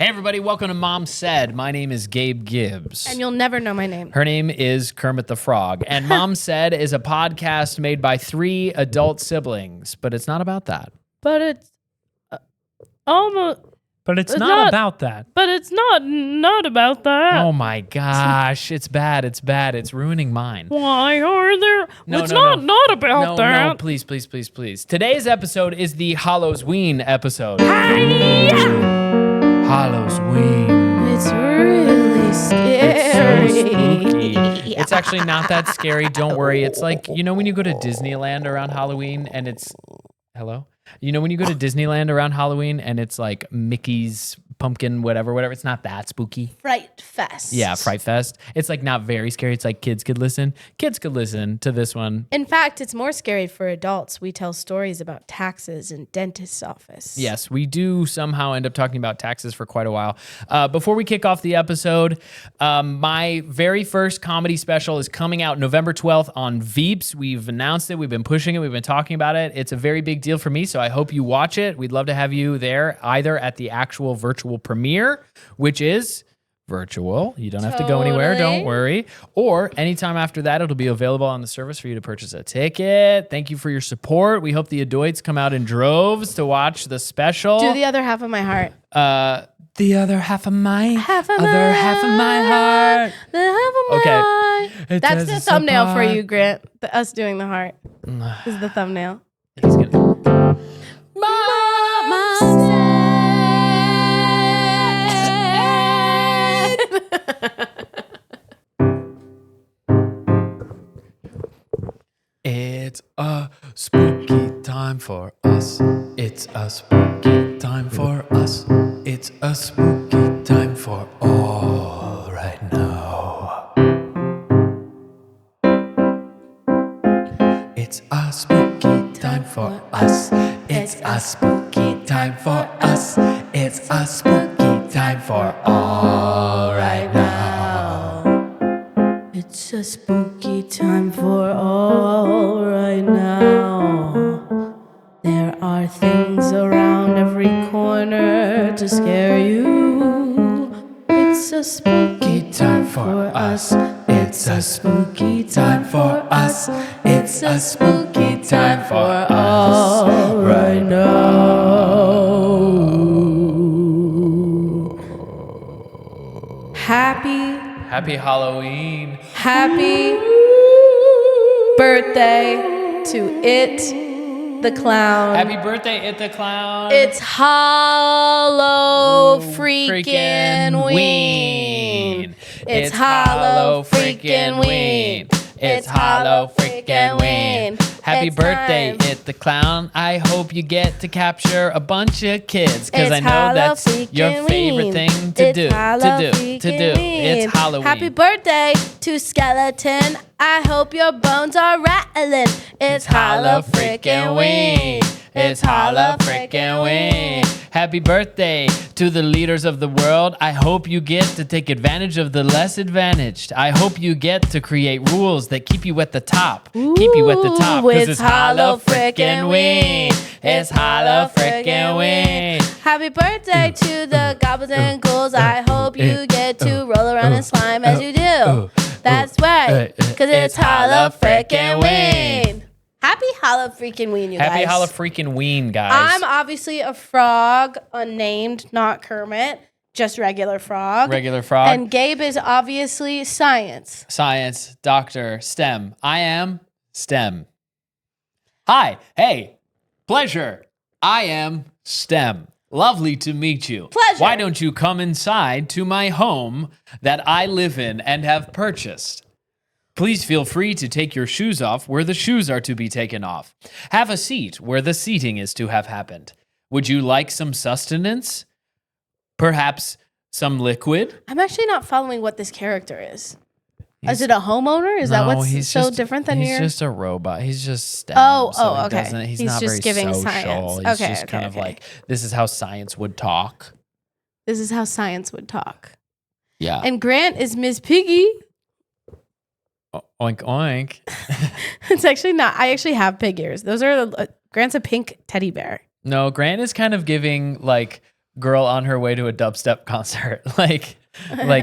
Hey everybody, welcome to Mom Said. My name is Gabe Gibbs. And you'll never know my name. Her name is Kermit the Frog. And Mom Said is a podcast made by 3 adult siblings, but it's not about that. But it's almost. But it's not about that. But it's not about that. Oh my gosh, it's bad. It's bad. It's ruining mine. Why are there? No, it's no, not about that. No, please, please, please, please. Today's episode is the hallow-freakin-ween episode. Hallow-freakin-ween. It's really scary. It's so spooky. It's actually not that scary. Don't worry. It's like, you know when you go to Disneyland around Halloween and it's... Hello? You know when you go to Disneyland around Halloween and it's like Mickey's pumpkin, whatever, it's not that spooky. Fright Fest. Yeah, Fright Fest. It's like not very scary. It's like kids could listen. Kids could listen to this one. In fact, it's more scary for adults. We tell stories about taxes and dentist's office. Yes, we do somehow end up talking about taxes for quite a while. Before we kick off the episode, my very first comedy special is coming out November 12th on Veeps. We've announced it. We've been pushing it. We've been talking about it. It's a very big deal for me, so I hope you watch it. We'd love to have you there, either at the actual virtual premiere, which is virtual. You don't have to go anywhere, don't worry. Or anytime after that, it'll be available on the service for you to purchase a ticket. Thank you for your support. We hope the adults come out in droves to watch the special. Do the other half of my heart. The other half of my Half of other my half of my heart. The half of my Okay. heart. It That's does the us thumbnail for apart. you, Grant. Us doing the heart is the thumbnail. He's gonna. It's a spooky time for us. It's a spooky time for us. It's a spooky time for all right now. It's a spooky time for us. It's a spooky time for us. It's a spooky time for all right now. It's a spooky time for all right now. There are things around every corner to scare you. It's a spooky time for us. It's a spooky time for us. It's a spooky time for all right now. Happy Halloween. Happy birthday to It the Clown. Happy birthday, It the Clown. It's hallow-freakin-ween. It's hallow-freakin-ween. It's hallow-freakin-ween. Happy It's birthday, time. It the Clown. I hope you get to capture a bunch of kids, because I It's know that's your favorite hallow-freakin-ween. thing to It's do. hallow-freakin-ween. It's Halloween. Happy birthday to Skeleton. I hope your bones are rattling. It's hallow-freakin-ween. It's hallow-freakin-ween. Happy birthday to the leaders of the world. I hope you get to take advantage of the less advantaged. I hope you get to create rules that keep you at the top. Keep you at the top, because it's hallow-freakin-ween. It's hallow-freakin-ween. Happy birthday to the goblins and ghouls. I hope you get to roll around in slime as you do. That's right, because it's hallow-freakin-ween. Happy hallow-freakin-ween, you guys. Happy hallow-freakin-ween, guys. I'm obviously a frog, unnamed, not Kermit, just regular frog. Regular frog. And Gabe is obviously science. Science, doctor, STEM. I am STEM. Hi, hey, pleasure. I am STEM. Lovely to meet you. Pleasure. Why don't you come inside to my home that I live in and have purchased? Please feel free to take your shoes off where the shoes are to be taken off. Have a seat where the seating is to have happened. Would you like some sustenance? Perhaps some liquid? I'm actually not following what this character is. Is it a homeowner? Is that what's so different than your... He's just a robot. He's just STEM. Okay. He's He's not just very giving social. science. He's Okay, just okay, kind of okay. like, this is how science would talk. This is how science would talk. Yeah. And Grant is Miss Piggy. Oink, oink. It's actually not. I actually have pig ears. Those are Grant's a pink teddy bear. No, Grant is kind of giving like girl on her way to a dubstep concert. like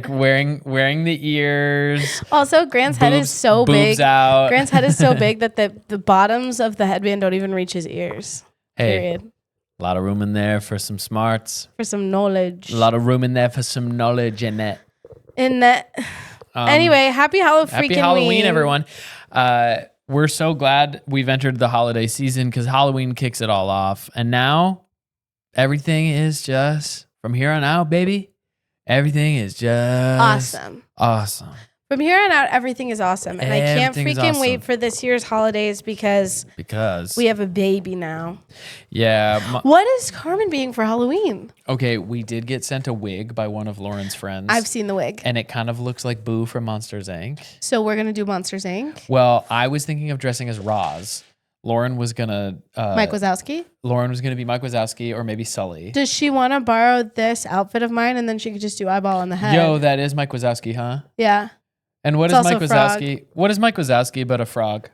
wearing the ears. Also, Grant's head is so boobs big. Out. Grant's head is so big that the bottoms of the headband don't even reach his ears. Hey, Period. a lot of room in there for some smarts. For some knowledge. A lot of room in there for some knowledge in it. In that. Anyway, happy Halloween, everyone. We're so glad we've entered the holiday season because Halloween kicks it all off. And now everything is just from here on out, baby. Everything is just awesome. From here on out, everything is awesome. And I can't freaking wait for this year's holidays because we have a baby now. Yeah. What is Carmen being for Halloween? Okay, we did get sent a wig by one of Lauren's friends. I've seen the wig. And it kind of looks like Boo from Monsters, Inc. So we're going to do Monsters, Inc.? Well, I was thinking of dressing as Roz. Lauren was going to... Mike Wazowski? Lauren was going to be Mike Wazowski or maybe Sully. Does she want to borrow this outfit of mine and then she could just do eyeball on the head? Yo, that is Mike Wazowski, huh? Yeah. And what is Mike Wazowski? What is Mike Wazowski but a frog?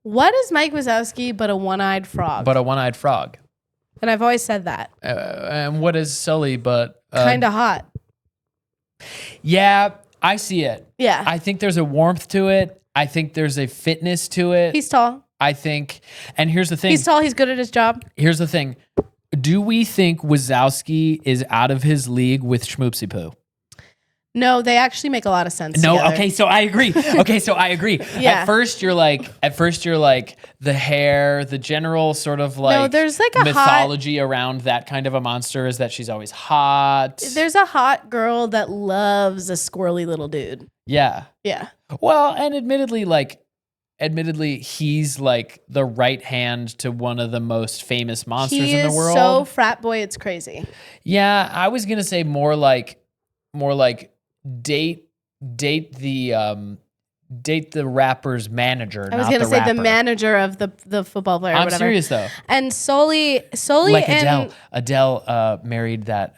What is Mike Wazowski but a one-eyed frog? But a one-eyed frog. And I've always said that. And what is Sully but... kind of hot. Yeah, I see it. Yeah. I think there's a warmth to it. I think there's a fitness to it. He's tall. I think, and here's the thing. He's tall. He's good at his job. Here's the thing. Do we think Wazowski is out of his league with Schmoopsy Poo? No, they actually make a lot of sense. No, together. okay, so I agree. Yeah. At first you're like the hair, the general sort of like no, there's like a mythology around that kind of a monster is that she's always hot. There's a hot girl that loves a squirrely little dude. Yeah. Yeah. Well, and admittedly, he's like the right hand to one of the most famous monsters in the world. So frat boy, it's crazy. Yeah, I was gonna say more like date the rapper's manager. I was gonna say the manager of the football player. I'm whatever. serious though. And Sully, like and Adele married that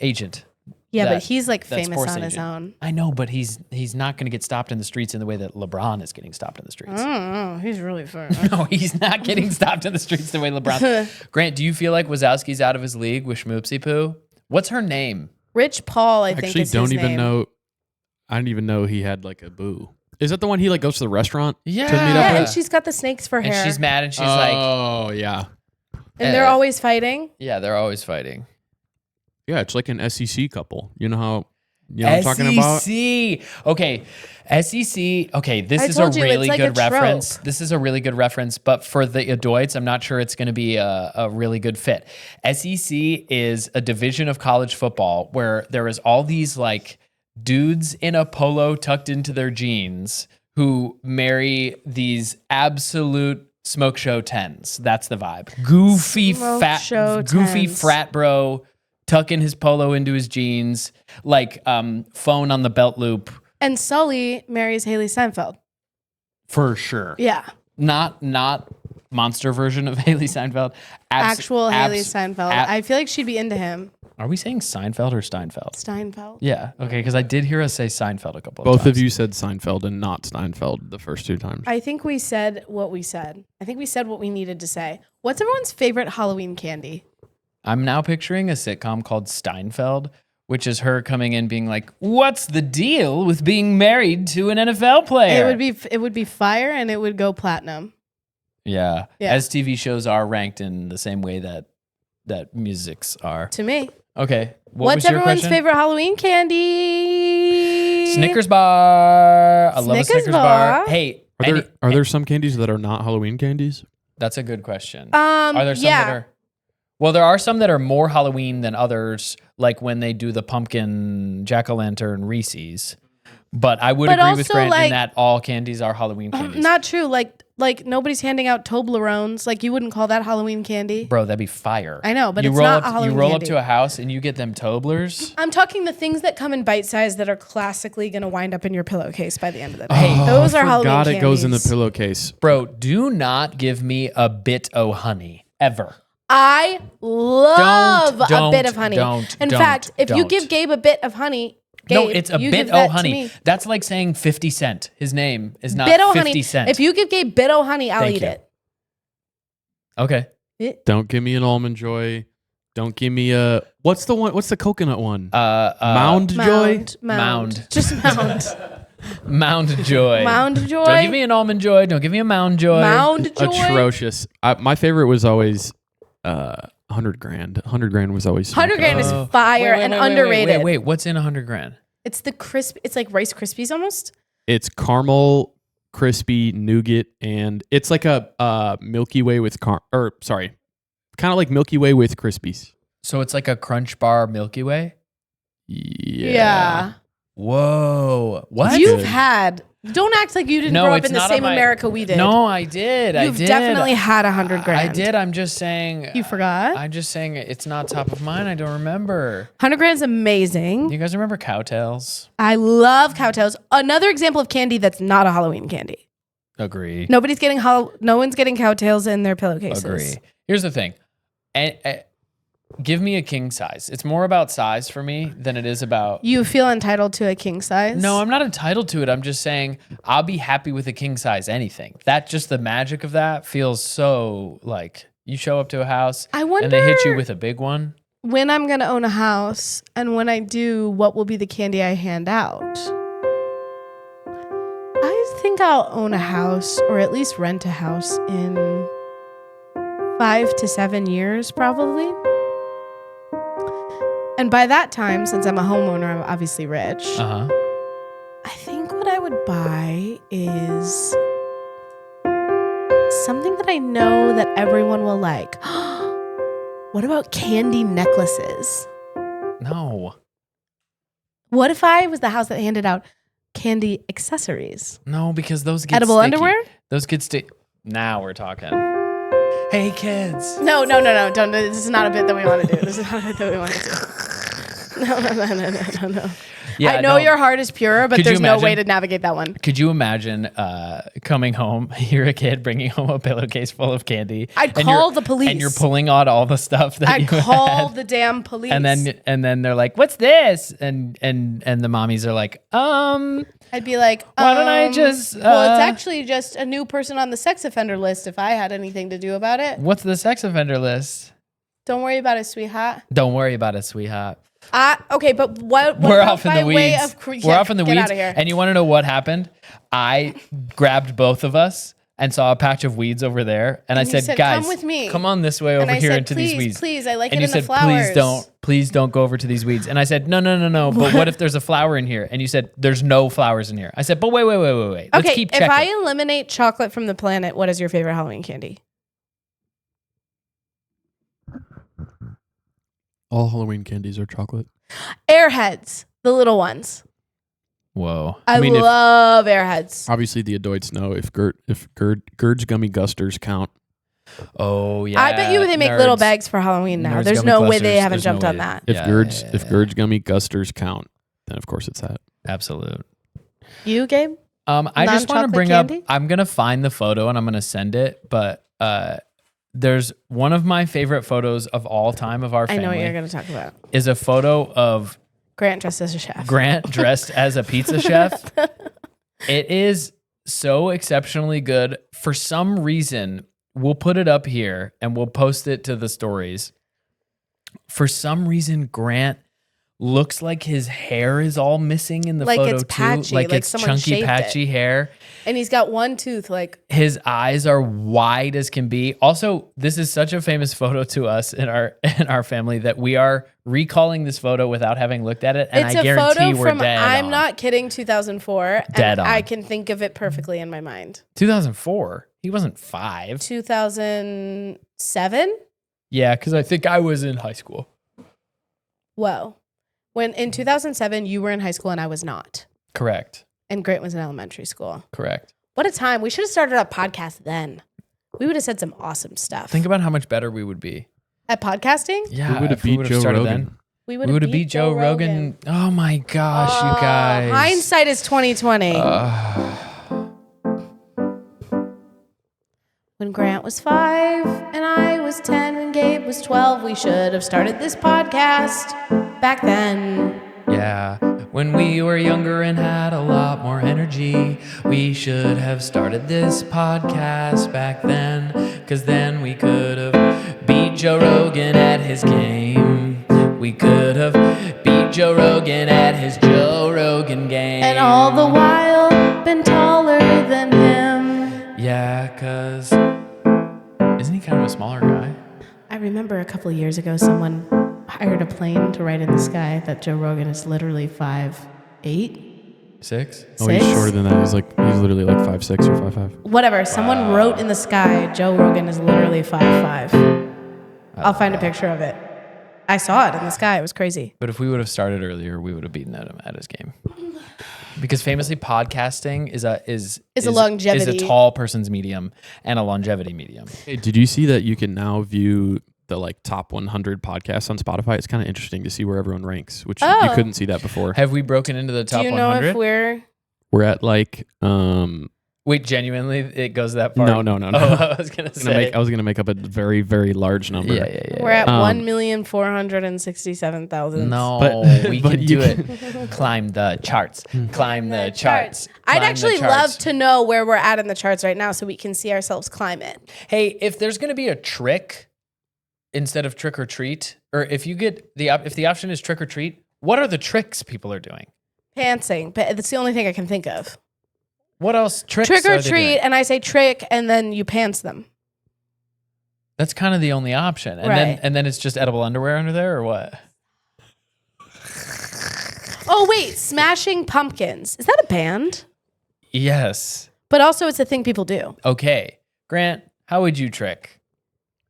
agent. Yeah, but he's like famous on his agent. own. I know, but he's not going to get stopped in the streets in the way that LeBron is getting stopped in the streets. Oh, he's really famous. No, he's not getting stopped in the streets the way LeBron. Grant, do you feel like Wazowski's out of his league with Schmoopsy Poo? What's her name? Rich Paul, I think. Actually, is his name. know. I didn't even know he had like a boo. Is that the one he like goes to the restaurant? Yeah, to meet up Yeah, with? and she's got the snakes for hair. And she's mad, and she's like, oh yeah, and they're always fighting. yeah, they're always fighting. yeah. It's like an SEC couple. You know how. You know what I'm talking about? SEC. Okay. SEC. Okay. This I is a told you, it's really like good a trope. reference. This is a really good reference, but for the adults, I'm not sure it's going to be a really good fit. SEC is a division of college football where there is all these like dudes in a polo tucked into their jeans who marry these absolute smoke show 10s. That's the vibe. Goofy frat bro tucking his polo into his jeans, like phone on the belt loop. And Sully marries Haley Steinfeld. For sure. Yeah. Not monster version of Haley Steinfeld. Actual Haley Steinfeld. I feel like she'd be into him. Are we saying Seinfeld or Steinfeld? Steinfeld. Yeah. Okay, because I did hear us say Seinfeld a couple of times. Both of you said Seinfeld and not Steinfeld the first two times. I think we said what we said. I think we said what we needed to say. What's everyone's favorite Halloween candy? I'm now picturing a sitcom called Steinfeld, which is her coming in being like, "What's the deal with being married to an NFL player?" It would be fire and it would go platinum. Yeah. As TV shows are ranked in the same way that musics are. To me. Okay. What's everyone's favorite Halloween candy? Snickers bar. I love a Snickers bar. Hey, are there some candies that are not Halloween candies? That's a good question. Are there some that are? Well, there are some that are more Halloween than others, like when they do the pumpkin jack-o'-lantern Reese's. But I would agree with Grant in that all candies are Halloween candies. Not true. Like nobody's handing out Toblerones. Like you wouldn't call that Halloween candy. Bro, that'd be fire. I know, but it's not a Halloween candy. You roll up to a house and you get them Toblers. I'm talking the things that come in bite size that are classically going to wind up in your pillowcase by the end of the day. Hey, those are Halloween candies. It goes in the pillowcase. Bro, do not give me a bit o' honey ever. I love a bit of honey. In fact, if you give Gabe a bit of honey, no, it's a bit o' honey. That's like saying 50 Cent. His name is not bit o' 50 honey. Cent. If you give Gabe bit o' honey, I'll eat it. Okay. Don't give me an Almond Joy. Don't give me a. What's the one? What's the coconut one? Mound Joy. Mound. Just Mound. Mound Joy. Mound Joy. Don't give me an Almond Joy. Don't give me a Mound Joy. Mound Joy. Atrocious. My favorite was always 100 grand. 100 grand was always 100 grand is fire and underrated. Wait, what's in 100 grand? It's the crisp. It's like Rice Krispies almost. It's caramel, crispy, nougat, and it's like a Milky Way with kind of like Milky Way with Krispies. So it's like a Crunch Bar Milky Way? Yeah. Whoa. What? You've had. Don't act like you didn't grow up in the same America we did. No, I did. You've definitely had 100 grand. I did. I'm just saying. You forgot? I'm just saying it's not top of mind. I don't remember. 100 grand is amazing. You guys remember Cowtails? I love Cowtails. Another example of candy that's not a Halloween candy. Agree. No one's getting Cowtails in their pillowcases. Agree. Here's the thing. Give me a king size. It's more about size for me than it is about... You feel entitled to a king size? No, I'm not entitled to it. I'm just saying I'll be happy with a king size anything. Just the magic of that feels so like you show up to a house and they hit you with a big one. When I'm going to own a house and when I do, what will be the candy I hand out? I think I'll own a house or at least rent a house in 5 to 7 years probably. And by that time, since I'm a homeowner, I'm obviously rich. Uh-huh. I think what I would buy is something that I know that everyone will like. What about candy necklaces? No. What if I was the house that handed out candy accessories? No, because those get edible sticky. Underwear? Those get sticky. Now we're talking. Hey, kids. No. Don't. This is not a bit that we want to do. This is not a bit that we want to do. No. Yeah, I know your heart is pure, but there's no way to navigate that one. Could you imagine coming home, you're a kid bringing home a pillowcase full of candy? I'd call the police. And you're pulling out all the stuff that I'd you call had. the damn police. And then they're like, "What's this?" And the mommies are like, I'd be like, why don't I just well, it's actually just a new person on the sex offender list if I had anything to do about it. What's the sex offender list? Don't worry about it, sweetheart. Don't worry about it, sweetheart. Okay, but what We're off in the weeds. We're off in the weeds. Get out of here. And you want to know what happened? I grabbed both of us and saw a patch of weeds over there. And I said, guys, come with me. Come on this way over here into these weeds. Please, I like and it in the flowers. Please don't go over to these weeds. And I said, no. But what if there's a flower in here? And you said, there's no flowers in here. I said, but wait. Let's keep checking. If I eliminate chocolate from the planet, what is your favorite Halloween candy? All Halloween candies are chocolate. Airheads, the little ones. Whoa. I love Airheads. Obviously, the adults know if Gerd's gummy gusters count. Oh yeah. I bet you they make little bags for Halloween now. There's no way they haven't jumped on that. If Gerd's gummy gusters count, then of course it's that. Absolute. You, Gabe? I just want to bring candy? up. I'm gonna find the photo and I'm gonna send it, but there's one of my favorite photos of all time of our family. I know what you're going to talk about. Is a photo of Grant dressed as a chef. Grant dressed as a pizza chef. It is so exceptionally good. For some reason, we'll put it up here and we'll post it to the stories. For some reason, Grant looks like his hair is all missing in the photo it's patchy, too. Like it's someone chunky, shaped patchy hair. And he's got one tooth, like his eyes are wide as can be. Also, this is such a famous photo to us in our family that we are recalling this photo without having looked at it. And it's I guarantee a photo we're from, dead I'm on. not kidding, 2004. Dead and on. I can think of it perfectly in my mind. 2004. He wasn't 5. 2007? Yeah, because I think I was in high school. Whoa. When in 2007, you were in high school and I was not. Correct. And Grant was in elementary school. Correct. What a time. We should have started a podcast then. We would have said some awesome stuff. Think about how much better we would be. At podcasting? Yeah, we would have beat Joe started Rogan. Then. We would have beat Joe Rogan. Oh my gosh, you guys. Hindsight is 2020. When Grant was 5 and I was 10 and Gabe was 12, we should have started this podcast back then. Yeah, when we were younger and had a lot more energy, we should have started this podcast back then, because then we could have beat Joe Rogan at his game. We could have beat Joe Rogan at his Joe Rogan game. And all the while been taller than him. Yeah, because isn't he kind of a smaller guy? I remember a couple of years ago, someone hired a plane to write in the sky that Joe Rogan is literally 5'8". 6? Oh, he's shorter than that. He's literally like 5'6" or 5'5". Whatever. Someone wrote in the sky, Joe Rogan is literally 5'5". I'll find a picture of it. I saw it in the sky. It was crazy. But if we would have started earlier, we would have beaten him at his game. Because famously, podcasting is a longevity, is a tall person's medium and a longevity medium. Hey, did you see that you can now view the like top 100 podcasts on Spotify? It's kind of interesting to see where everyone ranks, which you couldn't see that before. Have we broken into the top 100? Do you know if we're at like Wait, genuinely, it goes that far? No. Oh, I was gonna say. I was gonna make up a very, very large number. Yeah. We're at 1,467,000. No, we can do it. Climb the charts. Climb the charts. I'd actually love to know where we're at in the charts right now so we can see ourselves climb it. Hey, if there's gonna be a trick instead of trick or treat, or if you get if the option is trick or treat, what are the tricks people are doing? Pantsing, but that's the only thing I can think of. What else? Tricks trick or are they treat, doing? and I say trick, and then you pants them. That's kind of the only option, and then it's just edible underwear under there, or what? Oh wait, Smashing Pumpkins. Is that a band? Yes. But also, it's a thing people do. Okay, Grant, how would you trick?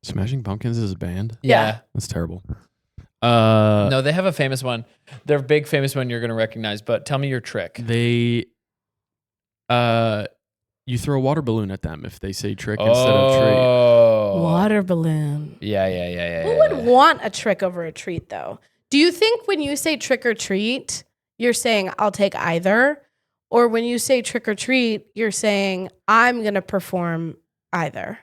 Smashing Pumpkins is a band? Yeah. That's terrible. No, they have a famous one. Their big famous one you're going to recognize, but tell me your trick. You throw a water balloon at them if they say trick instead of treat. Water balloon. Yeah. Who would want a trick over a treat, though? Do you think when you say trick or treat, you're saying I'll take either? Or when you say trick or treat, you're saying I'm going to perform either?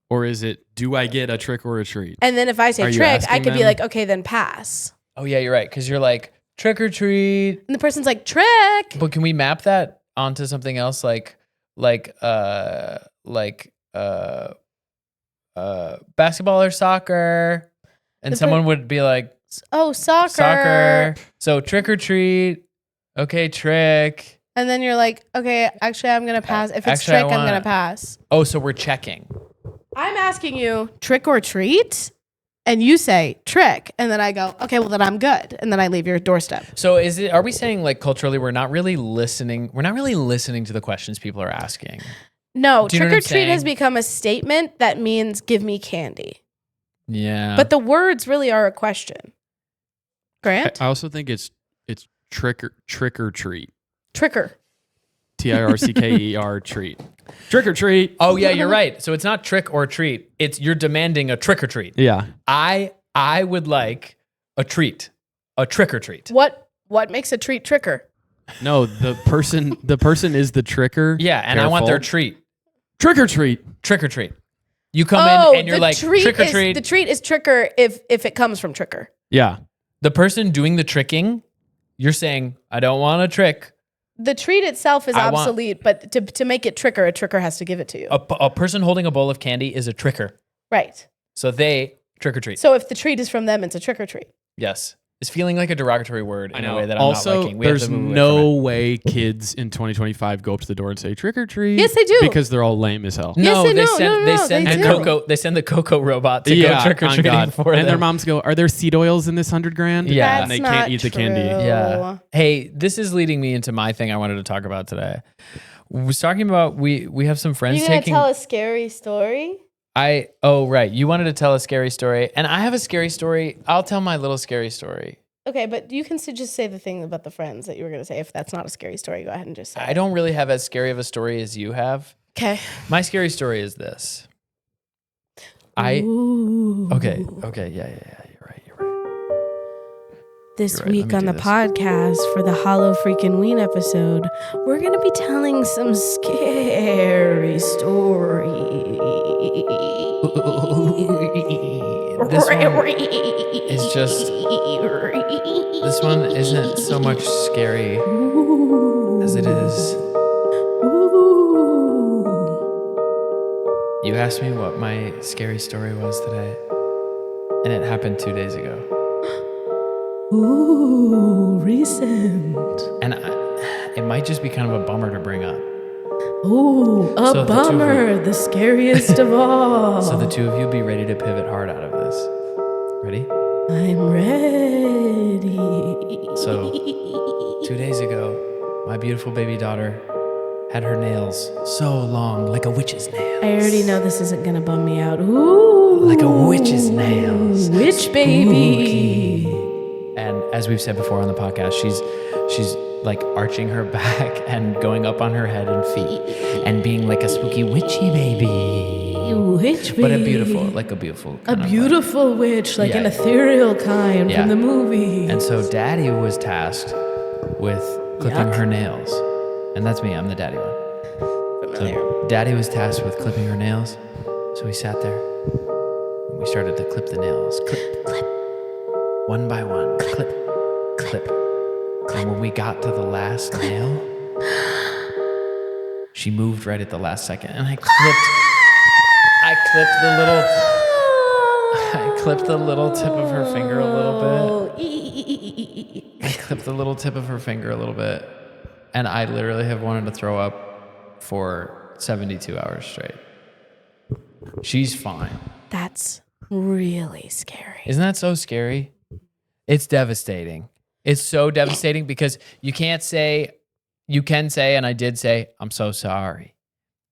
Or is it, do I get a trick or a treat? And then if I say Are you trick, I asking could be them? like, okay, then pass. Oh, yeah, you're right, because you're like, trick or treat. And the person's like, trick. But can we map that onto something else like basketball or soccer? And someone would be like, oh, soccer. Soccer. So trick or treat. Okay, trick. And then you're like, okay, actually, I'm going to pass. If it's Actually, trick, I'm going to pass. Oh, so we're checking. I'm asking you trick or treat, and you say trick, and then I go, okay, well then I'm good, and then I leave your doorstep. So are we saying like culturally we're not really listening to the questions people are asking? No, Do you know trick what or I'm treat has saying? become a statement that means give me candy. Yeah. But the words really are a question. Grant? I also think it's trick or treat. Tricker. TIRCKER treat. Trick or treat. Oh yeah, you're right. So it's not trick or treat. It's you're demanding a trick or treat. Yeah. I would like a treat, a trick or treat. What makes a treat tricker? No, the person is the tricker. Yeah, and I want their treat. Trick or treat. Trick or treat. You come in and you're the like trick or treat. The treat is tricker if it comes from tricker. Yeah. The person doing the tricking, you're saying, I don't want a trick. The treat itself is I want- obsolete, but to make it tricker, a tricker has to give it to you. A person holding a bowl of candy is a tricker. Right. So they trick or treat. So if the treat is from them, it's a trick or treat. Yes. It's feeling like a derogatory word in a way that I'm also, not liking. We have there's to move away no from way kids in 2025 go up to the door and say trick or treat. Yes, they do. Because they're all lame as hell. it. Yes, No, they they do. send No, the do. cocoa. They send the cocoa robot to go trick or on treating God. for and them. their moms go, "Are there seed oils in this $100,000?" Yeah. and they That's can't not eat the candy. true. Yeah. Hey, this is leading me into my thing I wanted to talk about today. We was talking about we have some friends You gonna taking. tell a scary story? Right. You wanted to tell a scary story, and I have a scary story. I'll tell my little scary story. Okay, but you can just say the thing about the friends that you were going to say. If that's not a scary story, go ahead and just say I don't really have as scary of a story as you have. Okay. My scary story is this. Okay, yeah, you're right. This You're right, week let me on do the this. podcast for the hallow-freakin-ween episode, we're going to be telling some scary stories. This one is just. This one isn't so much scary as it is. You asked me what my scary story was today. And it happened 2 days ago. Ooh, recent. And it might just be kind of a bummer to bring up. Ooh, a So bummer. The scariest of all. So the two of you be ready to pivot hard out of this. Ready? I'm ready. So 2 days ago, my beautiful baby daughter had her nails so long, like a witch's nails. I already know this isn't gonna bum me out. Ooh, Like a witch's nails. Witch baby. And as we've said before on the podcast, she's like arching her back and going up on her head and feet and being like a spooky witchy baby. Witch baby. But a beautiful kind of beautiful witch, like an ethereal kind from the movie. And so Daddy was tasked with clipping her nails. And that's me, I'm the daddy one. Familiar. So Daddy was tasked with clipping her nails. So we sat there and we started to clip the nails. Clip, clip. One by one. Clip, clip. And when we got to the last nail, she moved right at the last second. And I clipped the little tip of her finger a little bit. I clipped the little tip of her finger a little bit. And I literally have wanted to throw up for 72 hours straight. She's fine. That's really scary. Isn't that so scary? It's devastating. It's so devastating because you can say, and I did say, I'm so sorry.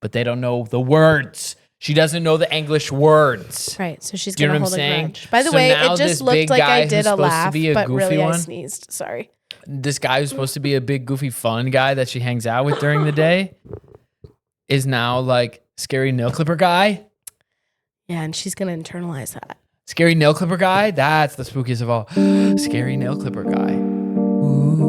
But they don't know the words. She doesn't know the English words. Right, so she's Do you going know to what hold I'm a saying? grudge. By the So way, now it this just looked big like guy I who's did a supposed to laugh, be a but goofy really I one? sneezed. Sorry. This guy who's supposed to be a big, goofy, fun guy that she hangs out with during the day is now like scary nail clipper guy. Yeah, and she's going to internalize that. Scary nail clipper guy? That's the spookiest of all. Scary nail clipper guy. Ooh.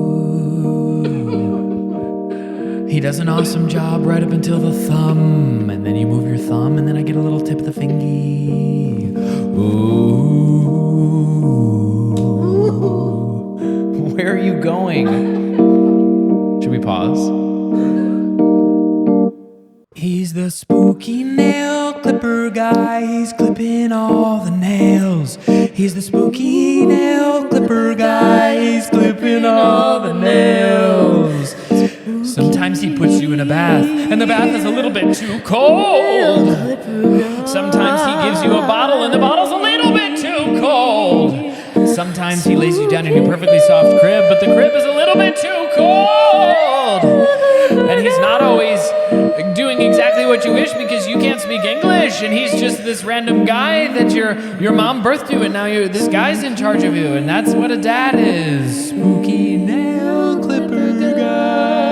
He does an awesome job right up until the thumb. And then you move your thumb and then I get a little tip of the fingy. Ooh. Where are you going? Should we pause? He's the spooky nail clipper guy. He's clipping all the nails. He's the spooky nail clipper guy. He's clipping all the nails. Sometimes he puts you in a bath, and the bath is a little bit too cold. Sometimes he gives you a bottle, and the bottle's a little bit too cold. Sometimes he lays you down in your perfectly soft crib, but the crib is a little bit too cold. And he's not always doing exactly what you wish because you can't speak English, and he's just this random guy that your mom birthed you, and now this guy's in charge of you, and that's what a dad is. Spooky nail clipper guy.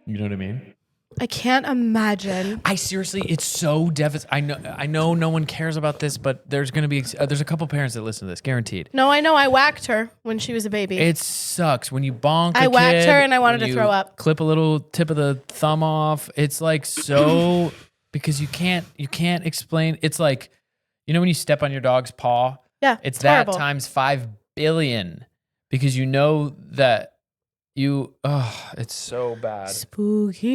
You know what I mean? I can't imagine. I seriously, it's so devastating. I know no one cares about this, but there's gonna be there's a couple parents that listen to this, guaranteed. No, I know. I whacked her when she was a baby. It sucks when you bonk. I whacked her and I wanted to throw up. Clip a little tip of the thumb off. It's like so because you can't explain. It's like, you know when you step on your dog's paw. Yeah, it's that horrible. times 5 billion because you know that. It's so bad. Spooky.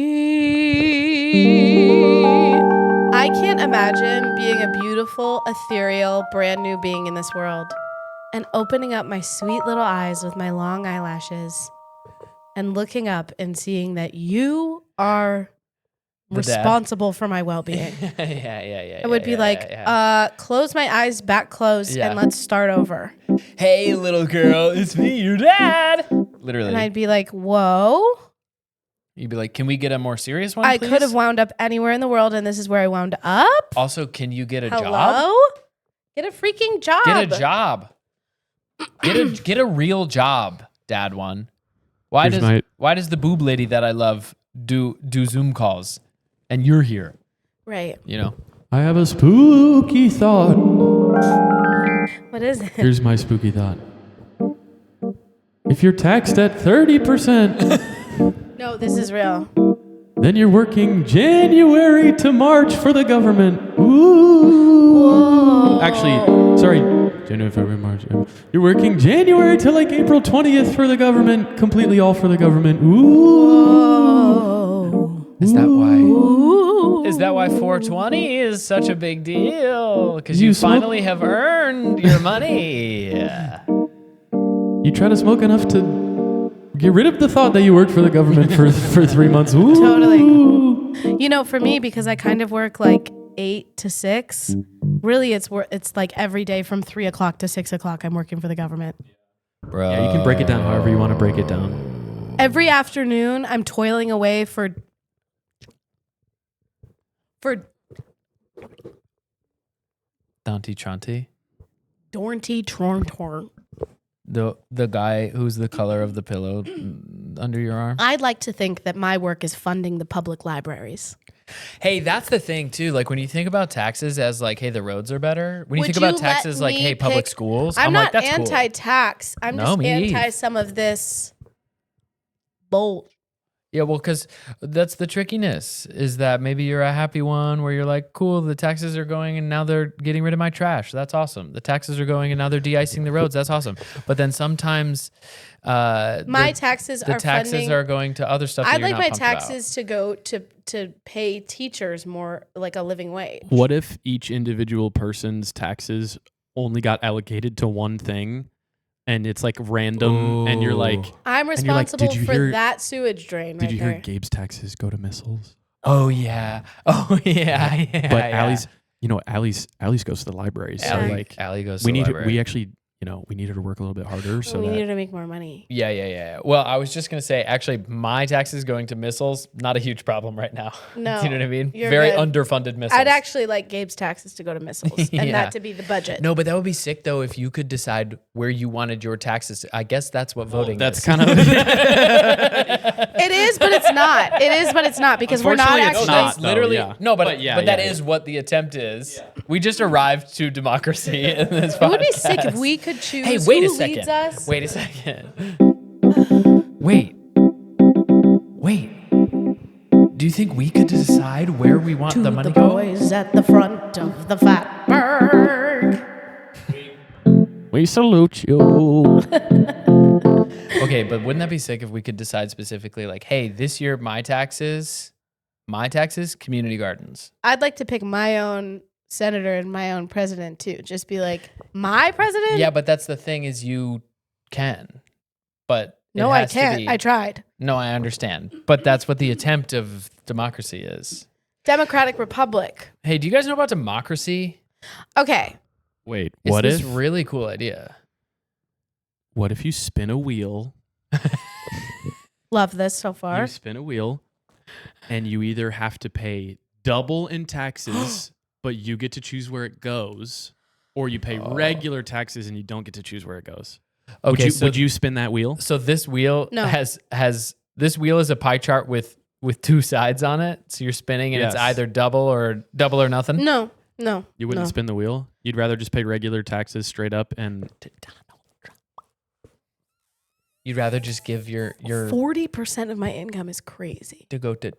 I can't imagine being a beautiful, ethereal, brand new being in this world and opening up my sweet little eyes with my long eyelashes and looking up and seeing that you are responsible for my well-being. Yeah. I would be close my eyes, back closed, and let's start over. Hey, little girl, it's me, your dad. Literally. And I'd be like, whoa. You'd be like, can we get a more serious one, I please? could have wound up anywhere in the world, and this is where I wound up. Also, can you get a Hello? job? Get a freaking job. Get a job. Get a real job, dad one. Why does the boob lady that I love do Zoom calls and you're here? Right. You know? I have a spooky thought. What is it? Here's my spooky thought. If you're taxed at 30%, No, this is real. then you're working January to March for the government. Ooh. Whoa. Actually, sorry. January, February, March. You're working January to like April 20th for the government. Completely all for the government. Ooh. Whoa. Is that why? Ooh. Is that why 420 is such a big deal? Because you finally have earned your money. You try to smoke enough to get rid of the thought that you worked for the government for 3 months. Ooh. Totally. You know, for me, because I kind of work like 8 to 6, really it's like every day from 3 o'clock to 6 o'clock I'm working for the government. Bro. Yeah, you can break it down however you want to break it down. Every afternoon I'm toiling away for Daunty Tronty. Dornty Tron. The guy who's the color of the pillow under your arm. I'd like to think that my work is funding the public libraries. Hey, that's the thing too. Like when you think about taxes as like, hey, the roads are better. When you Would think about you let taxes like, me hey, public pick- schools, I'm like, not that's cool. anti-tax. I'm No, just me anti neither. some of this bull. Yeah, well, because that's the trickiness is that maybe you're a happy one where you're like, cool, the taxes are going and now they're getting rid of my trash. That's awesome. The taxes are going and now they're de-icing the roads. That's awesome. But then sometimes My taxes the are taxes funding. are going to other stuff. That I'd you're like not my pumped about. taxes to go to pay teachers more like a living wage. What if each individual person's taxes only got allocated to one thing and it's like random and you're like, I'm and you're like, responsible did you for hear- that sewage drain did right you there. hear Gabe's taxes go to missiles? Oh, yeah. Oh, yeah. Yeah. But yeah. Allie's goes to the library. So Allie, like Allie goes we to the need library. we actually, we need her to work a little bit harder so we that need to make more money. Yeah. Well, I was just going to say, actually, my taxes going to missiles, not a huge problem right now. No, Do you know what I mean? you're Very good. underfunded missiles. I'd actually like Gabe's taxes to go to missiles and Yeah. that to be the budget. No, but that would be sick, though, if you could decide where you wanted your taxes to. I guess that's what voting that's is. kind of It is, but it's not. It is, but it's not because we're not Unfortunately, it's actually. not. though, literally yeah. no, but yeah, that yeah, is what the attempt is. We just arrived to democracy in this podcast. It would be sick if we could choose Hey, wait who a second. leads us. Wait a second. Wait. Do you think we could decide where we want To the the money go? boys at the front of the Fatberg. We salute you. Okay, but wouldn't that be sick if we could decide specifically, like, hey, this year my taxes, community gardens. I'd like to pick my own senator and my own president too. Just be like, my president? Yeah, but that's the thing is you can, but it No, I has to can't. be- I tried. No, I understand, but that's what the attempt of democracy is. Democratic Republic. Hey, do you guys know about democracy? Okay. Wait, It's what this if really cool idea? what if you spin a wheel? Love this so far. You spin a wheel and you either have to pay double in taxes, but you get to choose where it goes, or you pay regular taxes and you don't get to choose where it goes. Okay, would you spin that wheel? So this wheel No. has this wheel is a pie chart with two sides on it. So you're spinning and it's Yes. either double or nothing. No. You wouldn't no. spin the wheel? You'd rather just pay regular taxes straight up and You'd rather just give your 40% of my income is crazy to go to.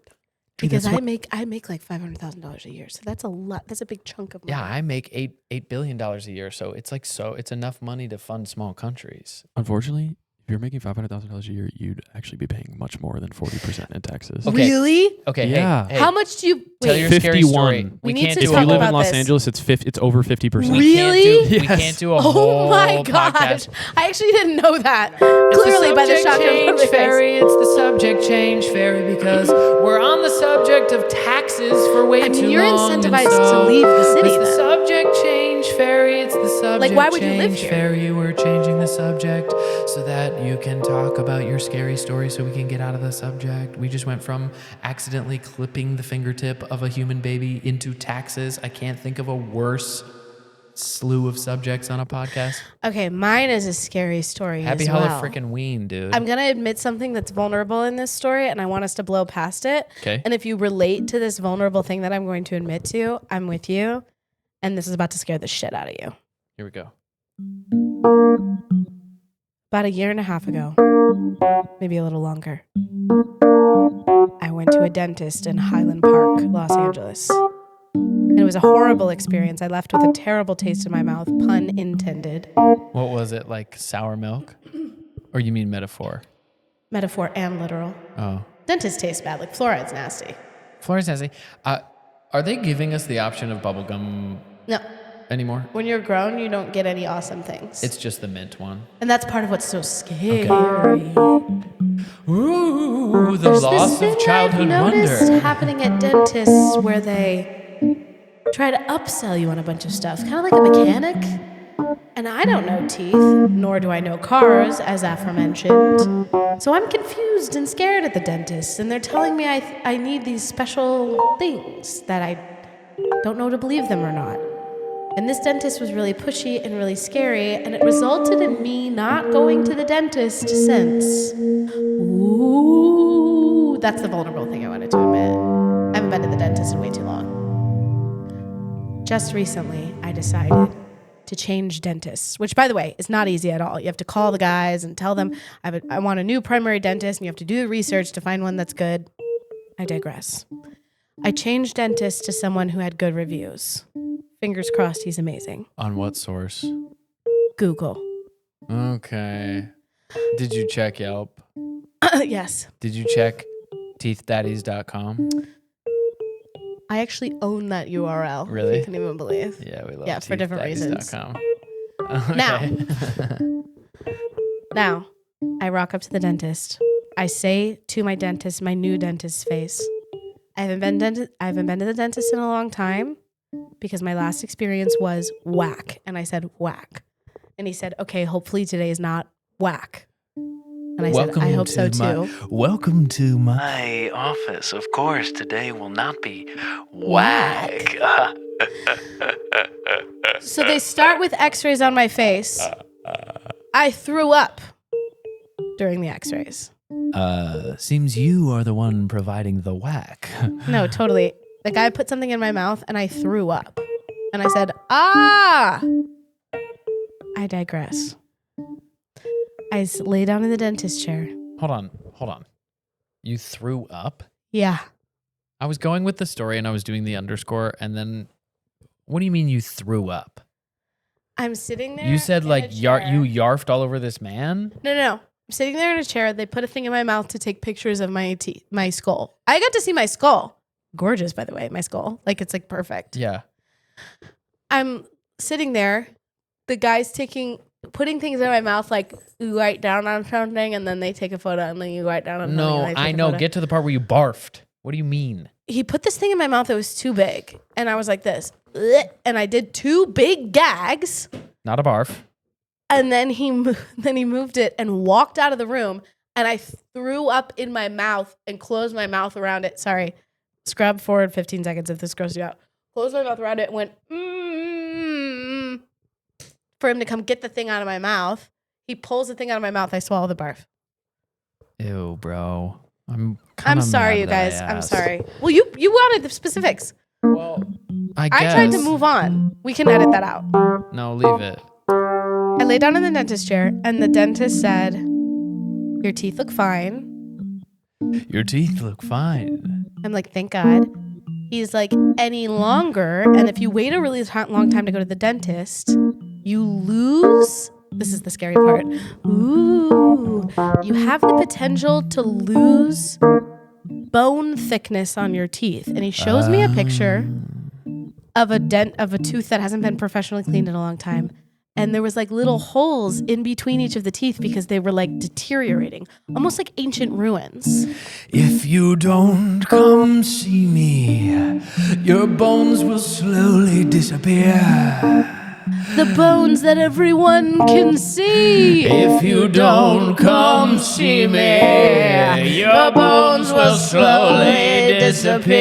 because I make like $500,000 a year. So that's a lot. That's a big chunk of money. Yeah, I make $8 billion a year, so it's like it's enough money to fund small countries. unfortunately, if you're making $500,000 a year, you'd actually be paying much more than 40% in taxes. Okay. Really? Okay, Yeah. hey, How much do you tell wait? your scary 51. story. We need to If talk you live about in Los this. Angeles, it's over 50%. Really? We can't do a Oh whole my gosh. podcast. I actually didn't know that. Clearly by the shock of change my face. fairy. It's the subject change fairy because we're on the subject of taxes for way I mean, too you're long. and incentivized so to leave the city It's the then. subject change fairy. It's the subject why would you change live here? fairy. We're changing the subject so that you can talk about your scary story so we can get out of the subject. We just went from accidentally clipping the fingertip of a human baby into taxes. I can't think of a worse slew of subjects on a podcast. Okay, mine is a scary story Happy as well. hallow-freakin-ween, dude. I'm going to admit something that's vulnerable in this story, and I want us to blow past it. Okay. And if you relate to this vulnerable thing that I'm going to admit to, I'm with you. And this is about to scare the shit out of you. Here we go. About a year and a half ago, maybe a little longer, I went to a dentist in Highland Park, Los Angeles. And it was a horrible experience. I left with a terrible taste in my mouth, pun intended. What was it, like sour milk? Or you mean metaphor? Metaphor and literal. Oh. Dentist tastes bad, like fluoride's nasty. Florence Nancy, Are they giving us the option of bubblegum No. anymore? When you're grown, you don't get any awesome things. It's just the mint one. And that's part of what's so scary. Ooh, the loss of childhood I've noticed wonder. happening at dentists where they try to upsell you on a bunch of stuff, kind of like a mechanic. And I don't know teeth, nor do I know cars, as aforementioned. So I'm confused and scared at the dentist, and they're telling me I need these special things that I don't know to believe them or not. And this dentist was really pushy and really scary, and it resulted in me not going to the dentist since. Ooh, that's the vulnerable thing I wanted to admit. I haven't been to the dentist in way too long. Just recently, I decided to change dentists, which, by the way, is not easy at all. You have to call the guys and tell them, I want a new primary dentist, and you have to do the research to find one that's good. I digress. I changed dentists to someone who had good reviews. Fingers crossed he's amazing. On what source? Google. Okay. Did you check Yelp? Yes. Did you check teethdaddies.com? I actually own that URL. Really? I can't even believe. Yeah, we love Yeah, for different reasons. teethdaddies.com. Okay. Now, I rock up to the dentist. I say to my dentist, my new dentist's face, I haven't been to the dentist in a long time because my last experience was whack. And I said, whack. And he said, okay, hopefully today is not whack. And I said, I hope so too. Welcome to my office. Of course, today will not be whack. So they start with x-rays on my face. I threw up during the x-rays. Seems you are the one providing the whack. No, totally. The guy put something in my mouth and I threw up. And I said, ah! I digress. I lay down in the dentist chair. Hold on. You threw up? Yeah. I was going with the story and I was doing the underscore, and then what do you mean you threw up? I'm sitting there. You said in like a chair. you yarfed all over this man? No. I'm sitting there in a chair. They put a thing in my mouth to take pictures of my teeth, my skull. I got to see my skull. Gorgeous, by the way, my skull. Like, it's like perfect. Yeah. I'm sitting there. The guy's putting things in my mouth, like you write down on something, and then they take a photo, and then you write down on something. No, and they take I a know. photo. Get to the part where you barfed. What do you mean? He put this thing in my mouth that was too big, and I was like this, "Ugh," and I did 2 big gags, Not a barf. and then he moved it and walked out of the room, and I threw up in my mouth and closed my mouth around it. Sorry, scrub forward 15 seconds if this grosses you out. Closed my mouth around it and went for him to come get the thing out of my mouth. He pulls the thing out of my mouth. I swallow the barf. Ew, bro. I'm sorry, you guys. I'm sorry. Well, you wanted the specifics. Well, I guess. I tried to move on. We can edit that out. No, leave it. I lay down in the dentist chair, and the dentist said, your teeth look fine. Your teeth look fine. I'm like, thank God. He's like, any longer, and if you wait a really long time to go to the dentist, you lose. This is the scary part. Ooh, you have the potential to lose bone thickness on your teeth. And he shows me a picture of a tooth that hasn't been professionally cleaned in a long time. And there was like little holes in between each of the teeth because they were like deteriorating, almost like ancient ruins. If you don't come see me, your bones will slowly disappear. The bones that everyone can see. If you don't come see me, your bones will slowly disappear.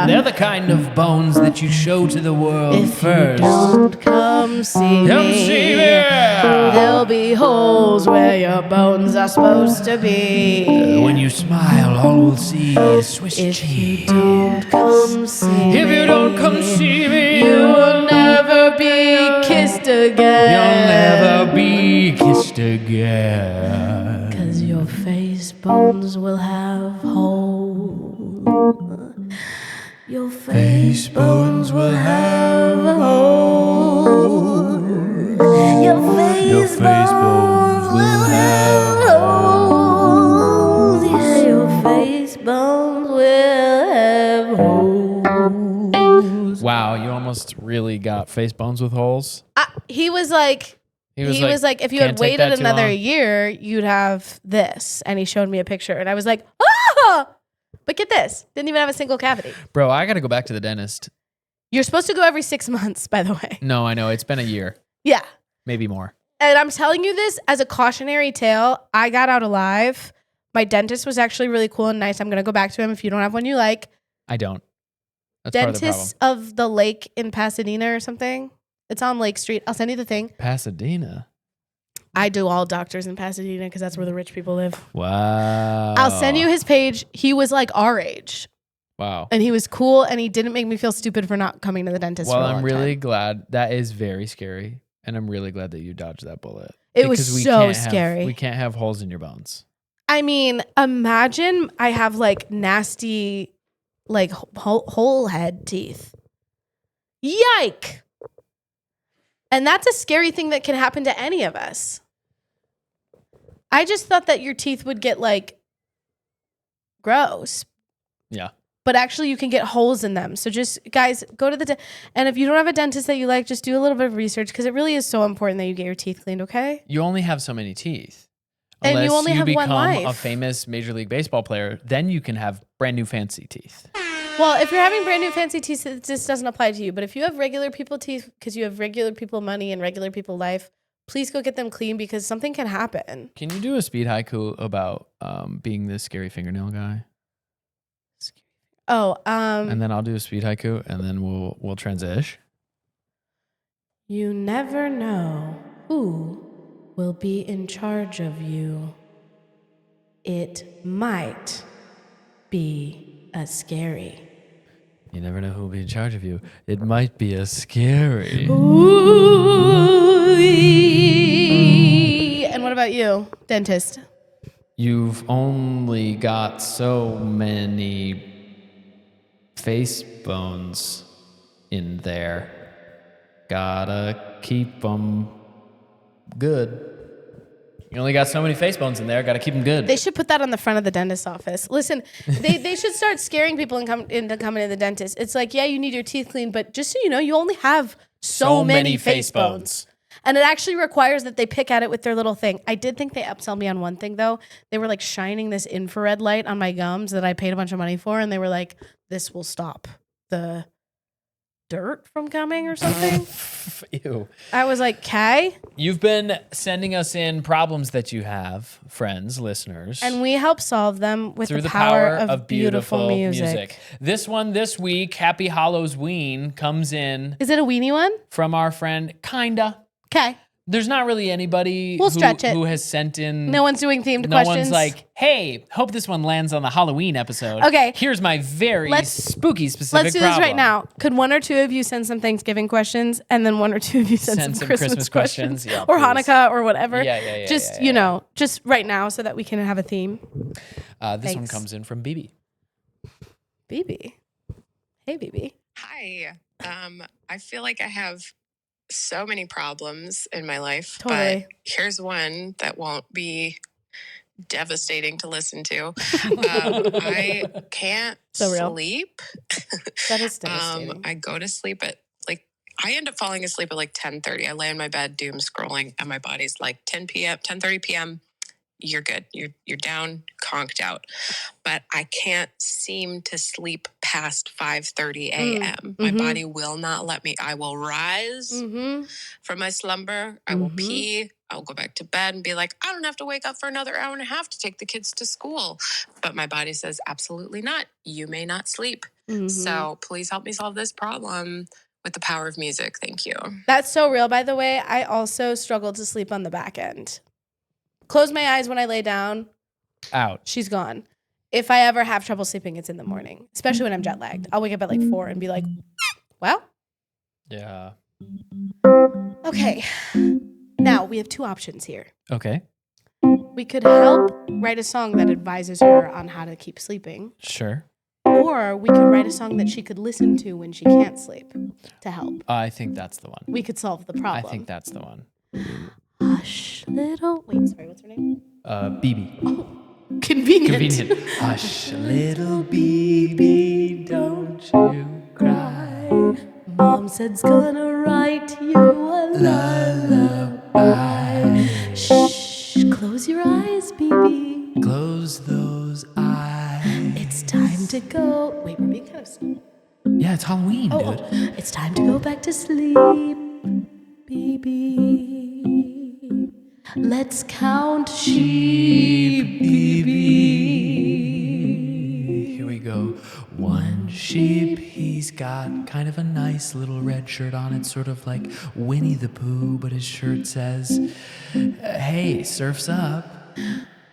And they're the kind of bones that you show to the world If first. you don't come see Come me, see me. there'll be holes where your bones are supposed to be. When you smile, all we'll see is Swiss If cheese. you don't come see me, If you don't come see me, you will never be kissed again. You'll never be kissed again. 'Cause your face bones will have holes. Your face bones will have holes. Your face bones will have holes. Yeah, your face bones will have holes. got face bones with holes? He was like, if you had "Can't take waited that too another long." year, you'd have this. And he showed me a picture, and I was like, oh, but get this, didn't even have a single cavity. Bro, I got to go back to the dentist. You're supposed to go every 6 months, by the way. No, I know. It's been a year. Yeah. Maybe more. And I'm telling you this as a cautionary tale. I got out alive. My dentist was actually really cool and nice. I'm going to go back to him if you don't have one you like. I don't. That's part of the problem. Dentist of the Lake in Pasadena or something. It's on Lake Street. I'll send you the thing. Pasadena. I do all doctors in Pasadena because that's where the rich people live. Wow. I'll send you his page. He was like our age. Wow. And he was cool and he didn't make me feel stupid for not coming to the dentist for a long I'm really time. glad. That is very scary. And I'm really glad that you dodged that bullet. It was so scary. We can't have holes in your bones. I mean, imagine I have like nasty, like whole head teeth. Yike. And that's a scary thing that can happen to any of us. I just thought that your teeth would get like gross. Yeah. But actually you can get holes in them. So just guys, go to the and if you don't have a dentist that you like, just do a little bit of research because it really is so important that you get your teeth cleaned, okay? You only have so many teeth. And you only have one life. Become a famous Major League Baseball player, then you can have brand new fancy teeth. Well, if you're having brand new fancy teeth, this doesn't apply to you. But if you have regular people teeth because you have regular people money and regular people life, please go get them clean because something can happen. Can you do a speed haiku about being this scary fingernail guy? Oh, and then I'll do a speed haiku, and then we'll transition. You never know who will be in charge of you. It might be a scary. You never know who will be in charge of you. It might be a scary. Ooh. And what about you, dentist? You've only got so many face bones in there. Gotta keep them good. You only got so many face bones in there. Gotta keep them good. They should put that on the front of the dentist's office. Listen, they should start scaring people into coming to the dentist. It's like, yeah, you need your teeth cleaned, but just so you know, you only have so many face bones. And it actually requires that they pick at it with their little thing. I did think they upsold me on one thing, though. They were like shining this infrared light on my gums that I paid a bunch of money for, and they were like, this will stop the dirt from coming or something. Ew. I was like, "Okay." You've been sending us in problems that you have, friends, listeners. And we help solve them with through the power of beautiful music. This one this week, Happy Hallows-ween, comes in Is it a weenie one? from our friend Kinda. Okay. There's not really anybody who has sent in. No one's doing themed no questions. one's like, hey, hope this one lands on the Halloween episode. Okay. Here's my very spooky specific Let's do this right now. Could one or two of you send some Thanksgiving questions and then one or two of you send some Christmas questions? Yeah, or please. Hanukkah or whatever. Yeah. Just, you know, just right now so that we can have a theme. This one comes in from BB. BB. Hey, BB. Hi. I feel like I have so many problems in my life, Totally. but here's one that won't be devastating to listen to. I can't sleep. That is devastating. I go to sleep at I end up falling asleep at 10:30. I lay in my bed doom scrolling and my body's like 10:30 p.m. You're good. You're down, conked out. But I can't seem to sleep past 5:30 a.m. My body will not let me. I will rise from my slumber. I will pee. I'll go back to bed and be like, I don't have to wake up for another hour and a half to take the kids to school. But my body says, absolutely not. You may not sleep. So please help me solve this problem with the power of music. Thank you. That's so real, by the way. I also struggle to sleep on the back end. Close my eyes when I lay down. Out. She's gone. If I ever have trouble sleeping, it's in the morning, especially when I'm jet lagged. I'll wake up at 4 and be like, well. Yeah. Okay. Now, we have two options here. Okay. We could help write a song that advises her on how to keep sleeping. Sure. Or we could write a song that she could listen to when she can't sleep to help. I think that's the one. We could solve the problem. I think that's the one. Hush, little... Wait, sorry, what's her name? BB. Oh, convenient. Hush, little BB, don't you cry. Mom said's gonna write you a lullaby. Shh, close your eyes, baby. Close those eyes. It's time to go. Wait, we're being kind of slow. Yeah, it's Halloween, dude. It's time to go back to sleep, baby. Let's count sheep, baby. Here we go. One sheep, he's got kind of a nice little red shirt on. It's sort of like Winnie the Pooh, but his shirt says, hey, surf's up.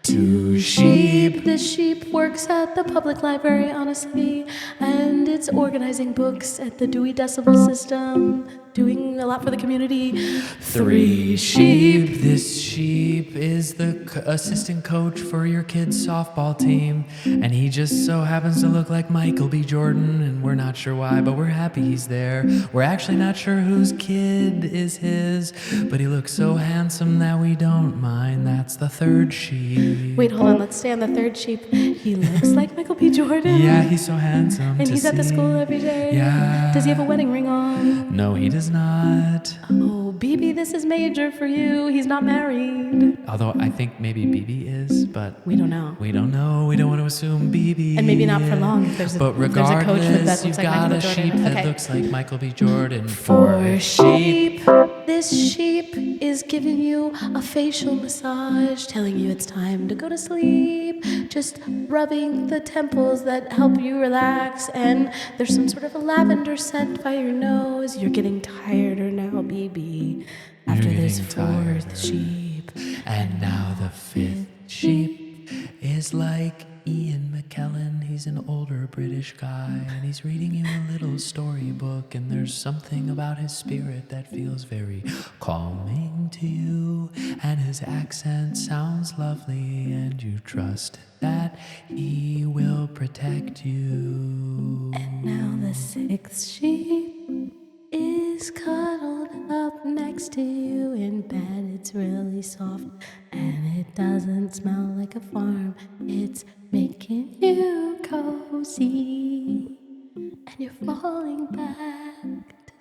Two sheep. The sheep works at the public library, honestly, and it's organizing books at the Dewey Decimal System, doing a lot for the community. Three sheep. This sheep is the assistant coach for your kid's softball team, and he just so happens to look like Michael B. Jordan, and we're not sure why, but we're happy he's there. We're actually not sure whose kid is his, but he looks so handsome that we don't mind. That's the third sheep. Wait, hold on, let's stay on the third sheep. He looks like Michael B. Jordan. Yeah, he's so handsome. And to he's at the see. school every day. Yeah. Does he have a wedding ring on? No, he does not. Oh, BB, this is major for you. He's not married. Although I think maybe BB is, but We don't know. we don't know. We don't want to assume BB. And maybe not for long if there's a, But if there's a coach regardless, that you've looks like got Michael a B. Jordan. sheep that Okay. looks like Michael B. Jordan. Four sheep. This sheep is giving you a facial massage, telling you it's time to go to sleep, just rubbing the temples that help you relax, and there's some sort of a lavender scent by your nose. You're getting tireder now, BB, after You're this getting fourth tired. sheep. And now the fifth sheep is like Ian McKellen. He's an older British guy, and he's reading you a little storybook, and there's something about his spirit that feels very calming to you, and his accent sounds lovely, and you trust that he will protect you. And now the sixth sheep is cuddled up next to you in bed. It's really soft and it doesn't smell like a farm. It's making you cozy and you're falling back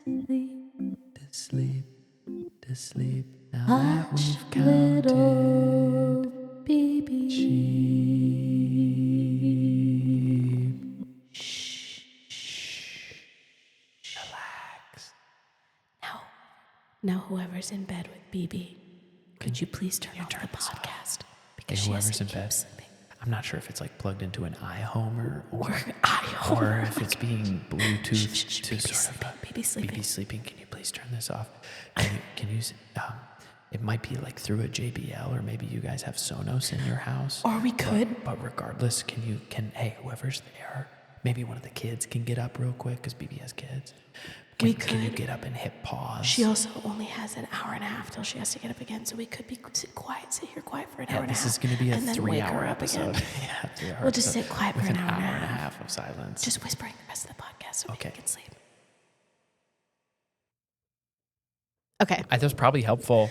to sleep. To sleep, to sleep. Now that Hush, we've counted little baby. sheep. Now whoever's in bed with BB, could you please turn off the podcast? Because she has whoever's to in keep bed. sleeping. I'm not sure if it's like plugged into an iHomer or iHomer. or if it's being Bluetooth to Baby's sort of sleeping, baby's sleeping. Baby's sleeping. Can you please turn this off? Can you it might be like through a JBL, or maybe you guys have Sonos in your house. Or we could. But regardless, hey, whoever's there, maybe one of the kids can get up real quick because BB has kids. Can you could. get up and hit pause? She also only has an hour and a half till she has to get up again, so we could sit here quiet for an hour and a half. This is going to be a and then wake 3-hour her up episode. again. Yeah, 3-hour We'll just episode sit quiet for with an an hour and a hour and a half. half of silence. Just whispering the rest of the podcast so Okay. we can sleep. Okay. That's probably helpful.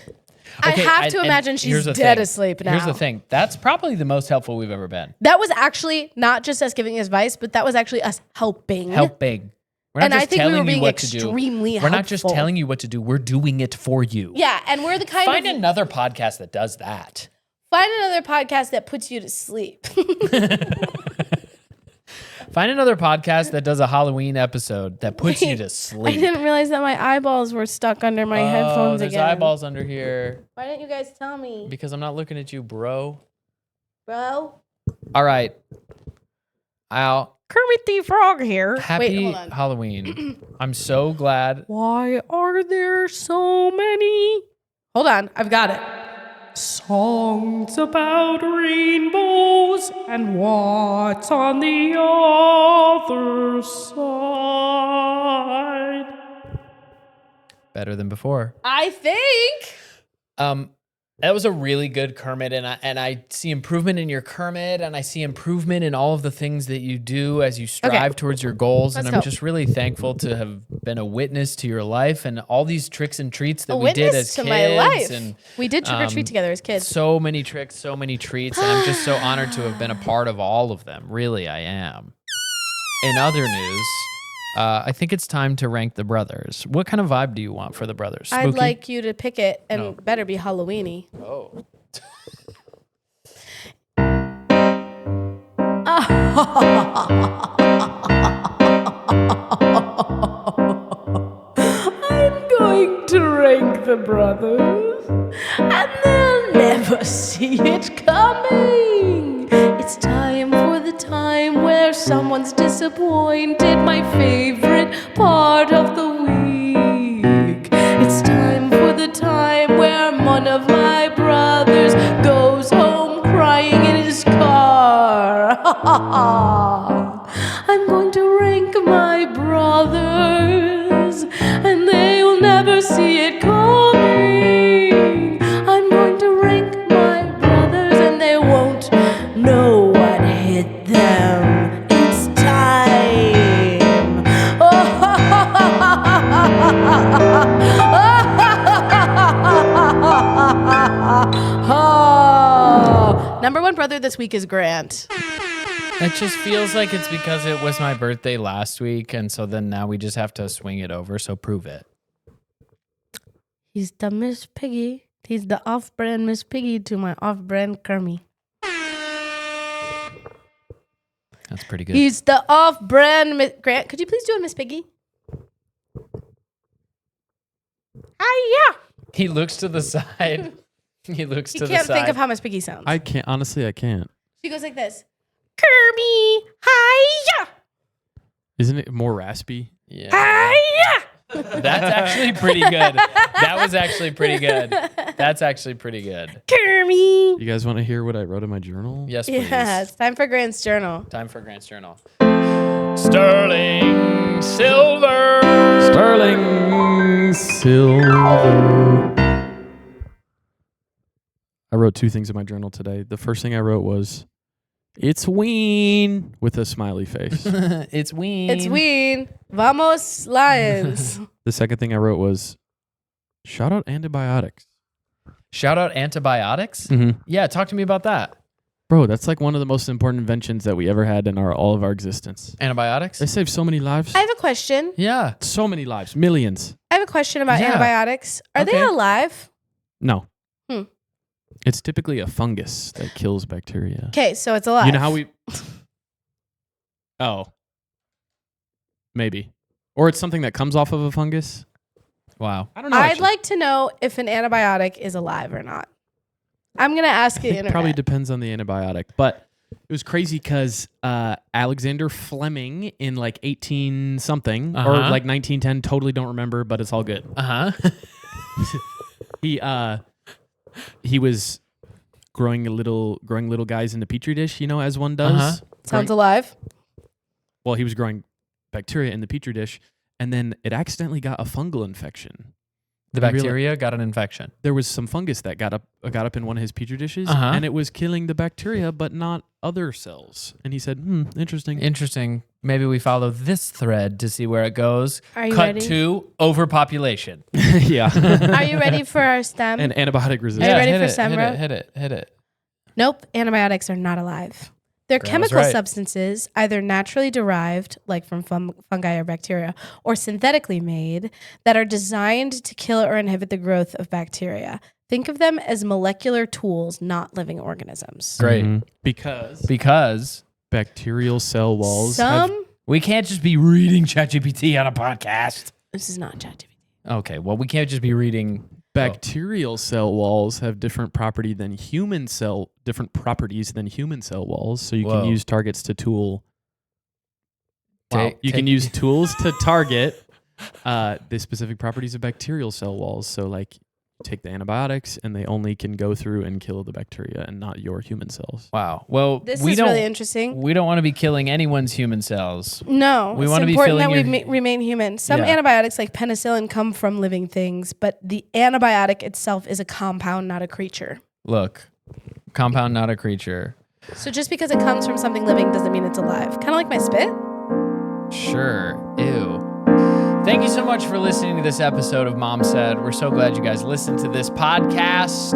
I Okay, have to and imagine here's she's the dead thing. asleep now. Here's the thing. That's probably the most helpful we've ever been. That was actually not just us giving advice, but that was actually us helping. Helping. We're not And just I think we telling were you being what to do. extremely We're not just helpful. telling you what to do. We're doing it for you. Yeah, and we're the kind Find of another podcast that does that. find another podcast that puts you to sleep. Find another podcast that does a Halloween episode that puts you Wait, to I sleep. didn't realize that my eyeballs were stuck under my headphones there's again. eyeballs under here Why didn't you guys tell me, because I'm not looking at you, bro. bro? All right. Al, Kermit the Frog here. happy hold on. Halloween. I'm so glad. Why are there so many Hold on, I've got it. songs about rainbows and what's on the other side? Better than before. I think. That was a really good Kermit, and I see improvement in your Kermit, and I see improvement in all of the things that you do as you strive towards your goals. Let's and I'm go. just really thankful to have been a witness to your life and all these tricks and treats that A we did witness as to kids. my life. And We did trick or treat together as kids. so many tricks, so many treats, and I'm just so honored to have been a part of all of them. Really, I am. In other news, I think it's time to rank the brothers. What kind of vibe do you want for the brothers? I'd Spooky? like you to pick it, and No. better be Halloweeny. Oh. I'm going to rank the brothers, and they'll never see it coming. It's time for the time where someone's disappointed, my favorite part of the week. It's time for the time where one of my brothers goes home crying in his car. I'm going to rank my brothers, and they will never see it coming. I'm going to rank my brothers, and they won't know what hit them. It's time. Number one brother this week is Grant. It just feels like it's because it was my birthday last week, and so then now we just have to swing it over, so prove it. He's the Miss Piggy. He's the off-brand Miss Piggy to my off-brand Kermie. That's pretty good. He's the off-brand Grant, could you please do a Miss Piggy? Hiya! He looks to the side. He looks He to the can't side. think of how Miss Piggy sounds. I can't. Honestly, I can't. She goes like this. Kermie! Hiya! Isn't it more raspy? Yeah. Hiya! That's actually pretty good. That was actually pretty good. That's actually pretty good. Kermie! You guys want to hear what I wrote in my journal? Yes, please. Yeah, it's time for Grant's journal. Time for Grant's Journal. Sterling Silver. Sterling Silver. I wrote two things in my journal today. The first thing I wrote was, "It's Ween," with a smiley face. It's Ween. It's Ween. Vamos, Lions. The second thing I wrote was, "Shout out antibiotics." Shout out antibiotics. Mm-hmm. Yeah, talk to me about that. Bro, that's like one of the most important inventions that we ever had in all of our existence. Antibiotics? They saved so many lives. I have a question. Yeah. So many lives. Millions. I have a question about Yeah. antibiotics. Are they Okay. alive? No. Hmm. It's typically a fungus that kills bacteria. Okay, so it's alive. You know how we... Oh. Maybe. Or it's something that comes off of a fungus. Wow. I don't know. I'd actually. like to know if an antibiotic is alive or not. I'm going to ask the It internet. probably depends on the antibiotic. But it was crazy because Alexander Fleming in like 18-something or Uh-huh. like 1910, totally don't remember, but it's all good. Uh-huh. He was growing little guys in a petri dish, as one does. Uh-huh. Sounds alive. Well, he was growing bacteria in the petri dish, and then it accidentally got a fungal infection. The bacteria got an infection. There was some fungus that got up in one of his petri dishes, Uh-huh. and it was killing the bacteria, but not other cells. And he said, interesting. Interesting. Maybe we follow this thread to see where it goes. Are you Cut ready? to overpopulation. Yeah. Are you ready for our stem? And antibiotic resistance. Are you ready hit for it, Semra? Hit it. Nope, antibiotics are not alive. They're Grandma's chemical right. substances, either naturally derived, like from fungi or bacteria, or synthetically made, that are designed to kill or inhibit the growth of bacteria. Think of them as molecular tools, not living organisms. Great. Mhm. Because Because bacterial cell walls have we can't just be reading ChatGPT on a podcast. This is not ChatGPT. Okay, well, we can't just be reading. bacterial cell walls have different properties than human cell walls. So you Whoa. can use targets to tool. Wow. Take- You can take- use tools to target the specific properties of bacterial cell walls. So like take the antibiotics and they only can go through and kill the bacteria and not your human cells. Wow. Well, This we is don't. really interesting. We don't want to be killing anyone's human cells. No, We it's wanna be important that we filling your- remain human. Some Yeah. antibiotics, like penicillin, come from living things, but the antibiotic itself is a compound, not a creature. Look, compound, not a creature. So just because it comes from something living doesn't mean it's alive. Kind of like my spit. Sure. Ew. Thank you so much for listening to this episode of Mom Said. We're so glad you guys listened to this podcast.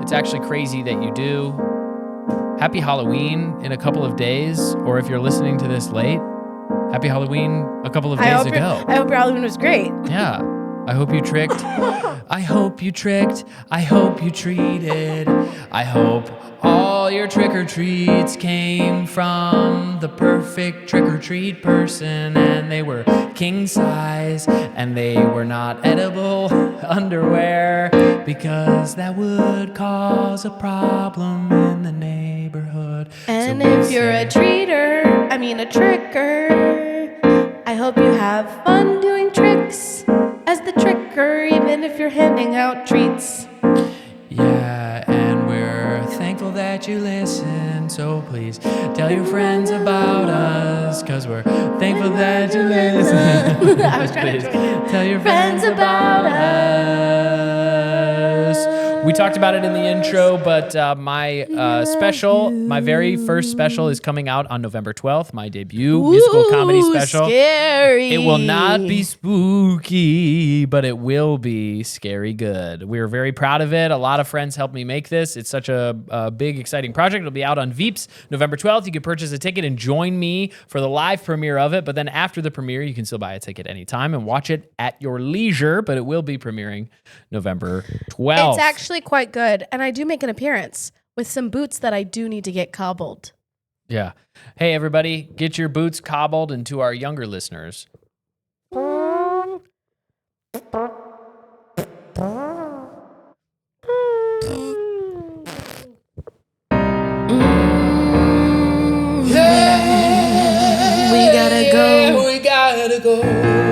It's actually crazy that you do. Happy Halloween in a couple of days, or if you're listening to this late, Happy Halloween a couple of days ago. I hope your Halloween was great. Yeah. I hope you tricked. I hope you tricked. I hope you treated. I hope all your trick-or-treats came from the perfect trick-or-treat person, and they were king size, and they were not edible underwear, because that would cause a problem in the neighborhood. And So if you're a tricker, I hope you have fun doing tricks as the tricker, even if you're handing out treats. Yeah, and we're thankful that you listen, so please tell your friends about us, because we're thankful that you listen. I was trying Please to join in. tell your friends about us. We talked about it in the intro, but my very first special is coming out on November 12th, my debut musical comedy special. Scary. It will not be spooky, but it will be scary good. We're very proud of it. A lot of friends helped me make this. It's such a big, exciting project. It'll be out on Veeps November 12th. You can purchase a ticket and join me for the live premiere of it. But then after the premiere, you can still buy a ticket anytime and watch it at your leisure. But it will be premiering November 12th. It's actually quite good, and I do make an appearance with some boots that I do need to get cobbled. Yeah. Hey, everybody, get your boots cobbled, and to our younger listeners, We gotta go. we gotta go.